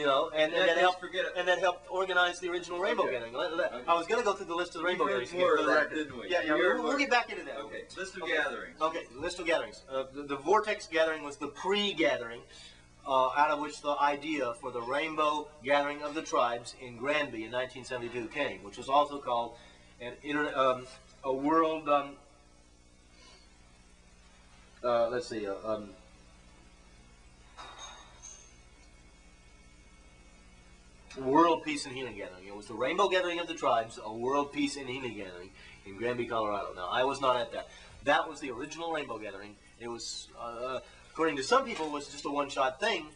You know, and that helped organize the original rainbow gathering. Okay. I was going to go through the list of rainbow gatherings more for the of that, record. didn't we? Yeah, we'll get back into that. Okay, list of gatherings. Okay, list of gatherings. The Vortex gathering was the pre-gathering, out of which the idea for the Rainbow Gathering of the Tribes in Granby in 1972 came, which was also called a world. Let's see. World Peace and Healing Gathering. It was the Rainbow Gathering of the Tribes, a World Peace and Healing Gathering in Granby, Colorado. Now, I was not at that. That was the original Rainbow Gathering. It was, according to some people, it was just a one-shot thing.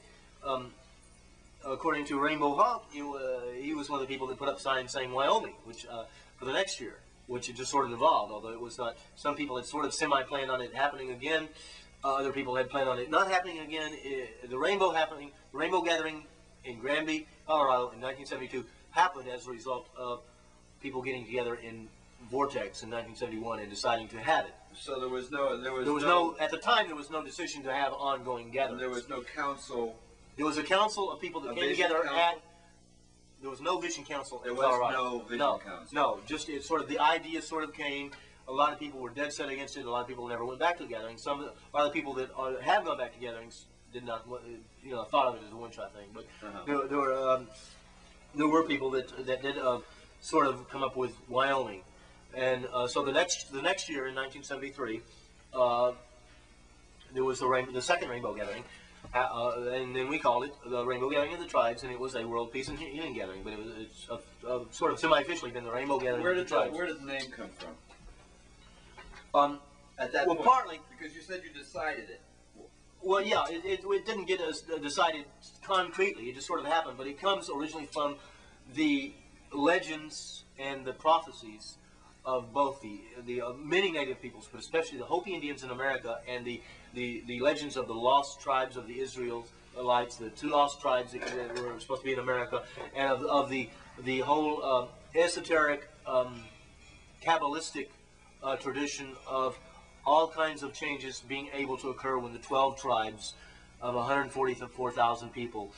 According to Rainbow Hawk, he was one of the people that put up signs saying Wyoming, which for the next year, which it just sort of evolved, although it was not. Some people had sort of semi-planned on it happening again. Other people had planned on it not happening again. The Rainbow Gathering in Granby, Colorado in 1972 happened as a result of people getting together in Vortex in 1971 and deciding to have it. So there was no at the time there was no decision to have ongoing gatherings. There was no council. There was a council of people that came together there was no vision council in There Colorado. was no vision council. No, just it sort of the idea sort of came. A lot of people were dead set against it. A lot of people never went back to the gatherings. A lot of people that have gone back to gatherings did not, thought of it as a one-shot thing. But there were people that did sort of come up with Wyoming, and so the next year in 1973, there was the second Rainbow Gathering, and then we called it the Rainbow Gathering of the Tribes, and it was a World Peace and Healing Gathering. But it's sort of semi-officially been the Rainbow Gathering of the Tribes. Where did the name come from? At that point, partly because you said you decided it. Well, yeah, it didn't get decided concretely. It just sort of happened. But it comes originally from the legends and the prophecies of both the many native peoples, but especially the Hopi Indians in America, and the legends of the lost tribes of the Israelites, the two lost tribes that were supposed to be in America, and of the whole esoteric, Kabbalistic tradition of all kinds of changes being able to occur when the 12 tribes of 144,000 people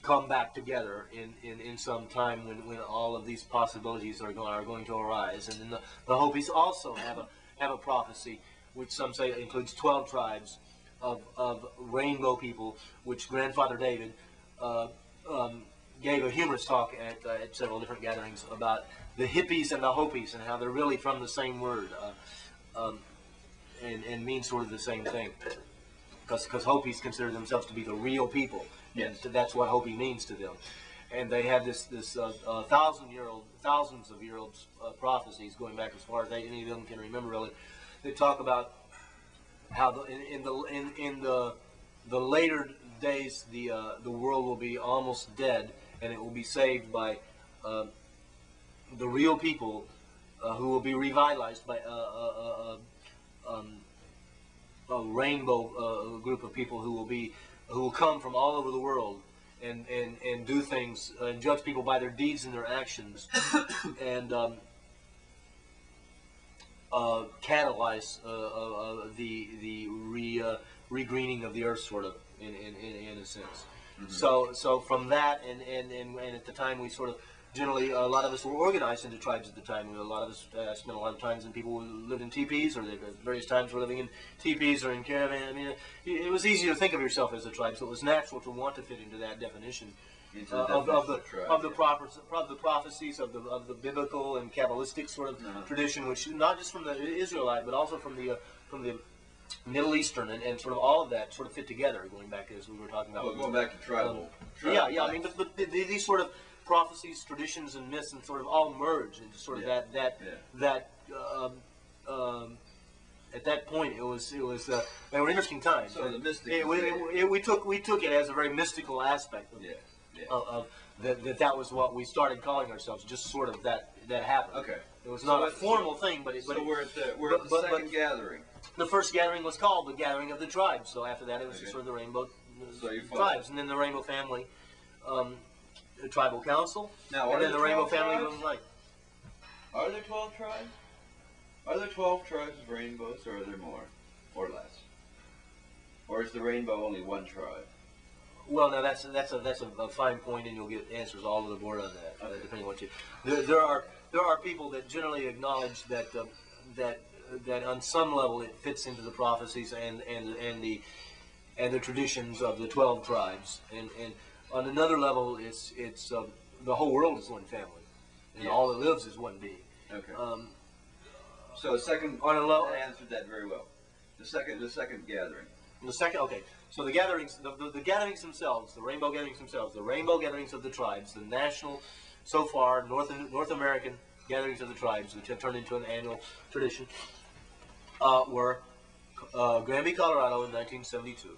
come back together in some time when all of these possibilities are going to arise. And then the Hopis also have a prophecy, which some say includes 12 tribes of rainbow people, which Grandfather David gave a humorous talk at several different gatherings about the hippies and the Hopis and how they're really from the same word and mean sort of the same thing. Because Hopis consider themselves to be the real people. Yes. And that's what Hopi means to them. And they have this thousands of year old prophecies going back as far as any of them can remember really. They talk about how in the later days the world will be almost dead, and it will be saved by the real people who will be revitalized by a rainbow group of people who will come from all over the world and do things and judge people by their deeds and their actions and catalyze the regreening of the earth, sort of in a sense. Mm-hmm. So from that and at the time we sort of generally a lot of us were organized into tribes at the time. A lot of us spent a lot of times, and people who lived in teepees, or at various times were living in teepees or in caravan. I mean, it was easy to think of yourself as a tribe, so it was natural to want to fit into that definition of the prophecies of the biblical and Kabbalistic sort of tradition, which not just from the Israelite, but also from the Middle Eastern and sort of all of that sort of fit together, going back as we were talking about. Well, going back to tribal. Yeah. I mean, but these sort of prophecies, traditions, and myths, and sort of all merge into sort of that at that point it was they were interesting times. So the mystic. We took it as a very mystical aspect of that was what we started calling ourselves. Just sort of that happened. Okay. It was not a formal thing, but we're at the second gathering. The first gathering was called the Gathering of the Tribes. So after that, it was just sort of the Rainbow Tribes, and then the Rainbow Family. The Tribal Council, and then the Rainbow Family goes like. Are there 12 tribes? Are there 12 tribes of rainbows, or are there more, or less? Or is the rainbow only one tribe? Well, now that's a fine point, and you'll get answers all over the board on that, depending on what you. There are people that generally acknowledge that that on some level it fits into the prophecies and the traditions of the 12 tribes, and on another level it's the whole world is one family, and all that lives is one being. Okay. So the second on a low answered that very well. The second gathering. Okay. So the gatherings, the gatherings themselves, the rainbow gatherings themselves, the rainbow gatherings of the tribes, the national, so far North American gatherings of the tribes, which have turned into an annual tradition, were Granby, Colorado, in 1972,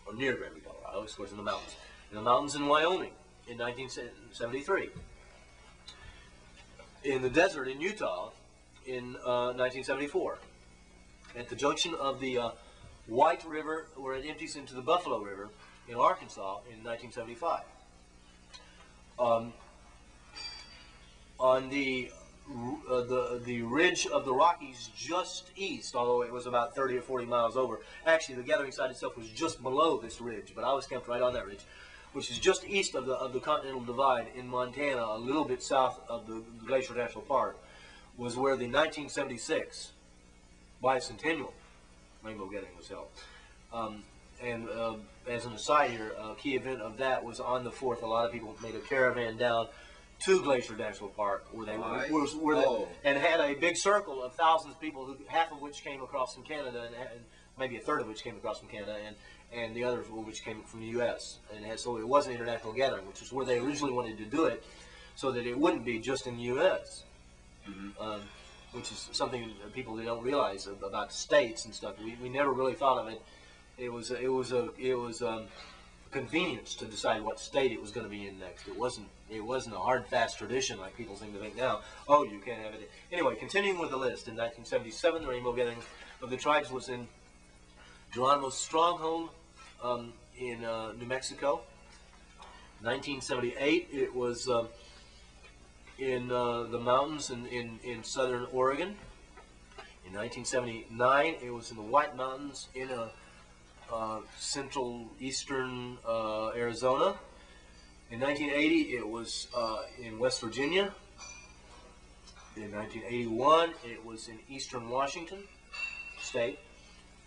or near Granby, Colorado, of course, in the mountains. In the mountains in Wyoming in 1973. In the desert in Utah in 1974. At the junction of the White River, where it empties into the Buffalo River, in Arkansas in 1975. On the ridge of the Rockies just east, although it was about 30 or 40 miles over. Actually, the gathering site itself was just below this ridge, but I was camped right on that ridge, which is just east of the Continental Divide in Montana, a little bit south of the Glacier National Park, was where the 1976 bicentennial rainbow gathering was held. As an aside here, a key event of that was on the 4th. A lot of people made a caravan down to Glacier National Park, where they and had a big circle of thousands of people, half of which came across from Canada, and maybe a third of which came across from Canada, and the others which came from the U.S. And so it was an international gathering, which is where they originally wanted to do it, so that it wouldn't be just in the U.S. Which is something that people don't realize about states and stuff. We never really thought of it. It was a convenience to decide what state it was going to be in next. It wasn't a hard fast tradition like people seem to think now. Oh, you can't have it. Anyway, continuing with the list, in 1977, the Rainbow Gathering of the Tribes was in Geronimo's stronghold in New Mexico. 1978, it was in the mountains in southern Oregon. In 1979, it was in the White Mountains in central eastern Arizona. In 1980, it was in West Virginia. In 1981, it was in eastern Washington state.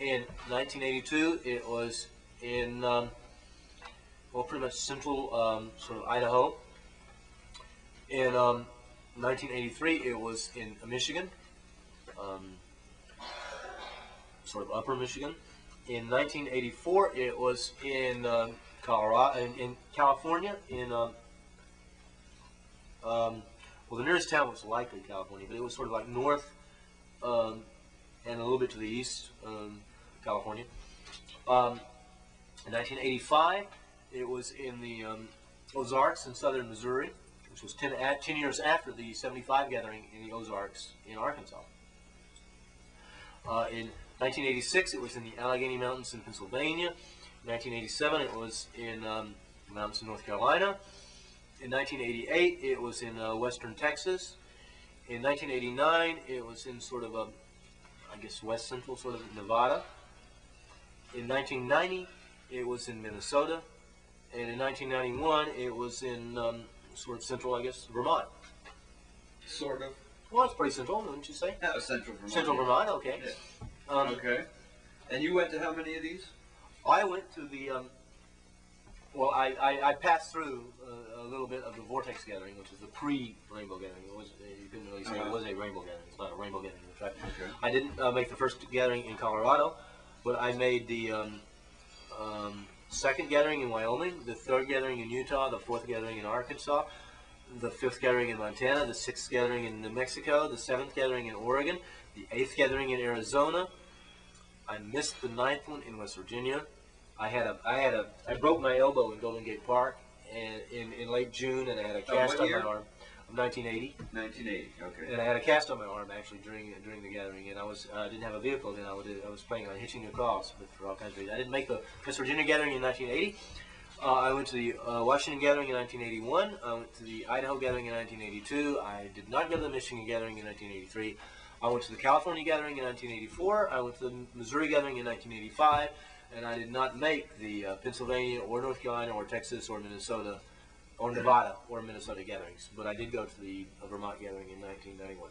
In 1982, it was in, well, pretty much central sort of Idaho. In 1983, it was in Michigan, sort of upper Michigan. In 1984, it was in Colorado, in California, well, the nearest town was likely California, but it was sort of like north and a little bit to the east, California. In 1985, it was in the Ozarks in southern Missouri, which was 10 years after the 75 gathering in the Ozarks in Arkansas. In 1986, it was in the Allegheny Mountains in Pennsylvania. In 1987, it was in the mountains in North Carolina. In 1988, it was in western Texas. In 1989, it was in sort of I guess west central sort of Nevada. In 1990, it was in Minnesota. And in 1991, it was in sort of central, I guess, Vermont. Sort of. Well, it's pretty central, wouldn't you say? Yeah, central Vermont. Central Vermont, okay. Yeah. Okay. And you went to how many of these? I went to the, well, I passed through a little bit of the Vortex Gathering, which is the pre-Rainbow Gathering. It was, you couldn't really say it was a Rainbow Gathering. It's not a Rainbow Gathering. Right? Okay. I didn't make the first gathering in Colorado, but I made the second gathering in Wyoming, the third gathering in Utah, the fourth gathering in Arkansas, the fifth gathering in Montana, the sixth gathering in New Mexico, the seventh gathering in Oregon, the eighth gathering in Arizona. I missed the ninth one in West Virginia. I broke my elbow in Golden Gate Park in late June, and I had a cast on my arm. 1980. 1980. Okay. And I had a cast on my arm actually during the gathering, and I didn't have a vehicle then. I was planning on hitching across, but for all kinds of reasons, I didn't make the West Virginia gathering in 1980. I went to the Washington gathering in 1981. I went to the Idaho gathering in 1982. I did not go to the Michigan gathering in 1983. I went to the California gathering in 1984. I went to the Missouri gathering in 1985. and I did not make the Pennsylvania or North Carolina or Texas or Minnesota or Nevada or Minnesota gatherings, but I did go to the Vermont gathering in 1991.